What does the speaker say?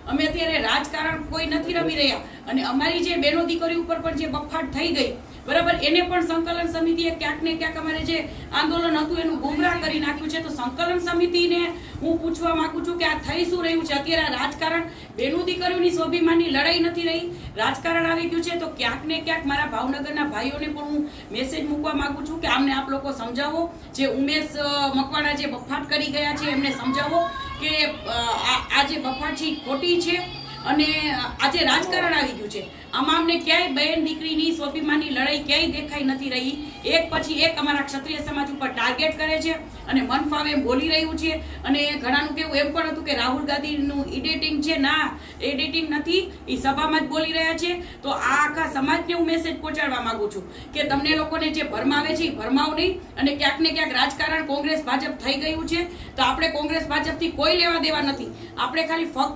અમે અત્યારે રાજકારણ કોઈ નથી રમી રહ્યા. અને અમારી જે બહેનો દીકરી ઉપર પણ જે બફાટ થઈ ગઈ, બરાબર, એને પણ સંકલન સમિતિએ ક્યાંક ને ક્યાંક અમારે જે આંદોલન હતું એનું ગુમરાહ કરી નાખ્યું છે. તો સંકલન સમિતિને હું પૂછવા માંગુ છું કે આ થઈ શું રહ્યું છે? અત્યારે રાજકારણ બહેનો દીકરીઓની સ્વાભિમાનની લડાઈ નથી રહી, રાજકારણ આવી ગયું છે. તો ક્યાંક ને ક્યાંક મારા ભાવનગરના ભાઈઓને પણ હું મેસેજ મૂકવા માંગુ છું કે આમને આપ લોકો સમજાવો. જે ઉમેશ મકવાણા જે બફાટ કરી ગયા છે એમને સમજાવો કે આ જે બફાટ છે ખોટી છે અને આજે રાજકારણ આવી ગયું છે. આમાં અમને ક્યાંય બહેન દીકરીની સ્વાભિમાનની લડાઈ ક્યાંય દેખાઈ નથી રહી. એક પછી એક અમારા ક્ષત્રિય સમાજ ઉપર ટાર્ગેટ કરે છે અને મન ફાવે એમ બોલી રહ્યું છે. અને ઘણાનું કેવું એમ પણ હતું કે રાહુલ ગાંધીનું એડિટિંગ છે. ના, એડિટિંગ નથી, એ સભામાં જ બોલી રહ્યા છે. તો આ આખા સમાજને હું મેસેજ પહોંચાડવા માંગુ છું કે તમને લોકોને જે ભરમાવે છે એ ભરમાવ નહીં. અને ક્યાંક ને ક્યાંક રાજકારણ કોંગ્રેસ ભાજપ થઈ ગયું છે. તો આપણે કોંગ્રેસ ભાજપથી કોઈ લેવા દેવા નથી. આપણે ખાલી ફક્ત